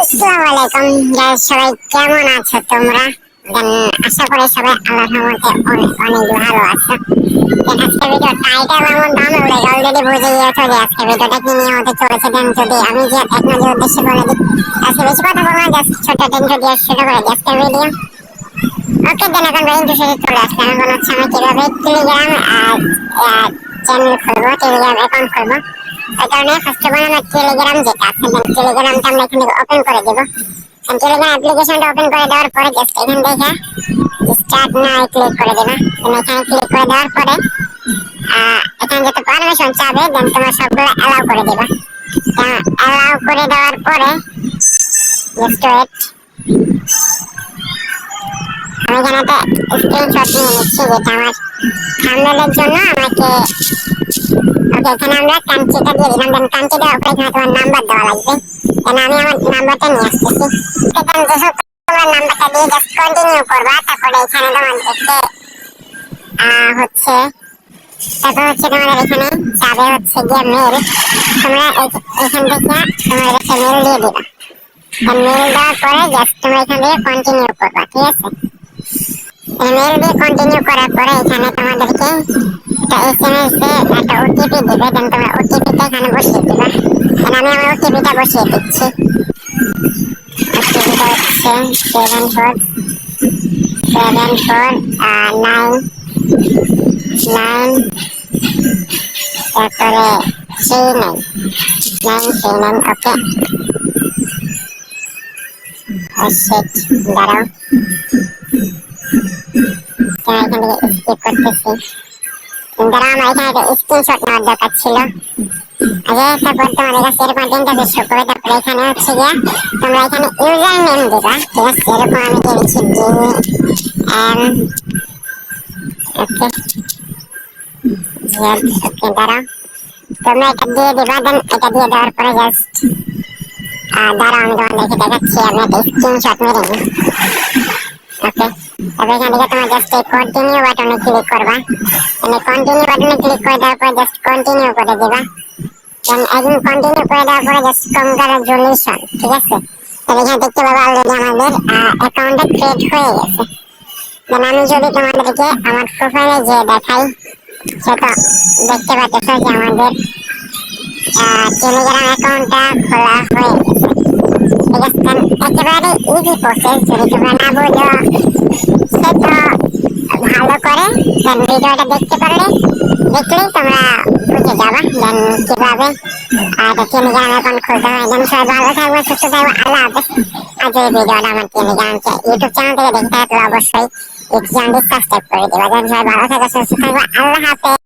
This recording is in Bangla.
আসসালামু আলাইকুম গাইস, সবাই কেমন আছো তোমরা? আশা করি সবাই আল্লাহর রহমতে অনেক ভালো আছো। আজকে ভিডিও টাইটেল এমন দাম অলরেডি বুঝে গিয়েছো যে আজকে ভিডিওটা কি নিয়ে হতে চলেছে। যদি আমি যে এক নজর উদ্দেশ্যে বলে দিই, আজকে বেশি কথা বলবো না, জাস্ট ছোট ইন্ট্রোডিউস শুরু করে দিই আজকের ভিডিও। ওকে, দেন এখন ব্রেইন শেষে চলে আসলাম। এখন হচ্ছে আমি কিভাবে টেলিগ্রাম চ্যানেল খুলবো, টেলিগ্রাম অ্যাকাউন্ট খুলবো। এই কারণে ফার্স্ট অফ অল আমার টেলিগ্রাম যেটা আছে, টেলিগ্রামটা আমরা এখানে ওপেন করে দেবো। টেলিগ্রাম অ্যাপ্লিকেশনটা ওপেন করে দেওয়ার পরে জাস্ট এখান থেকে স্টার্ট নাও ক্লিক করে দেবা। এখানে ক্লিক করে দেওয়ার পরে এখানে যত পারমিশন চাবে দেন তোমার সবগুলো অ্যালাউ করে দেবা। অ্যালাউ করে দেওয়ার পরে জাস্ট ওয়েট, আমি এখানে একটা স্ক্রিনশট নিয়ে নিচ্ছি যেটা আমার থাম্বনেলের জন্য আমাকে। ওকে, এখানে আমরা কান্ট্রিটা দিয়ে দিলাম। দেন কান্ট্রি দেওয়ার পরে এখানে তোমার নাম্বার দেওয়া লাগবে। দেন আমি আমার নাম্বারটা নিয়ে আসতেছি। দেন যেসব তোমার নাম্বারটা দিয়ে জাস্ট কন্টিনিউ করবা। তারপরে এখানে তোমাদেরকে হচ্ছে তোমাদের এখানে যাবে হচ্ছে গিয়ে মেল। তোমরা এখান থেকে তোমাদেরকে মেল দিয়ে দিবা। মেল দেওয়ার পরে জাস্ট তোমরা এখান থেকে কন্টিনিউ করবা, ঠিক আছে? মেল দিয়ে কন্টিনিউ করার পরে এখানে তোমাদেরকে একটা এসএমএস এ একটা ওটিপি দিবে। দেন তোমরা ওটিপিটা এখানে বসিয়ে দিবা। দেন আমি আমার ওটিপিটা বসিয়ে দিচ্ছি। ওটিপিটা হচ্ছে 747499 তারপরে 39 ওকে। শিট, দাঁড়াও, এখান থেকে স্কিপ করতেছি। দাঁড়াও, আমার এখানে একটা স্ক্রিনশট নেওয়ার দরকার ছিল। তারপর তোমাদের কাছে এরকম একটা ইন্টারফেস শো করবে। তারপরে এখানে হচ্ছে গিয়া তোমরা এখানে ইউজার নেম দিবা, ঠিক আছে? এরকম আমি দিয়ে দিচ্ছি জিএম। ওকে, ওকে, দাঁড়াও, তোমরা এটা দিয়ে দিবা। দেন এটা দিয়ে দেওয়ার পরে জাস্ট দাঁড়াও, আমি তোমাদেরকে দেখাচ্ছি। আমি একটা স্ক্রিনশট মেরে নিই। ওকে, তারপর এখান থেকে তোমার জাস্ট এই কন্টিনিউ বাটনে ক্লিক করবা। কন্টিনিউ বাটনে ক্লিক করে দেওয়ার পর জাস্ট কন্টিনিউ করে দিবা। দেন একদিন কন্টিনিউ করে দেওয়ার পরে জাস্ট কংগ্রাচুলেশন, ঠিক আছে? তাহলে এখানে দেখতে পাবো অলরেডি আমাদের অ্যাকাউন্টটা ক্রিয়েট হয়ে গেছে। দেন আমি যদি তোমাদেরকে আমার প্রোফাইলে যে দেখাই, সেটা দেখতে পাচ্ছ যে আমাদের টেলিগ্রাম অ্যাকাউন্টটা খোলা হয়ে গেছে, ঠিক আছে? দেন একেবারে ইজি প্রসেস, যদি তোমরা না বুঝো সেটা ভালো করে দেন ভিডিওটা দেখতে পারলে দেখলেই তোমরা বুঝে যাবা দেন কিভাবে টেলিগ্রাম অ্যাকাউন্ট খুলতে হয়। দেন সবাই ভালো থাকবে, সুস্থ থাকবে, আল্লাহ হাফেজ। আর যদি ভিডিওটা আমার টেলিগ্রাম ইউটিউব চ্যানেল থেকে দেখতে থাকলে অবশ্যই এই চ্যানেলটি সাবস্ক্রাইব করে দেবা। দেন সবাই ভালো থাকবে, সুস্থ থাকবে, আল্লাহ হাফেজ।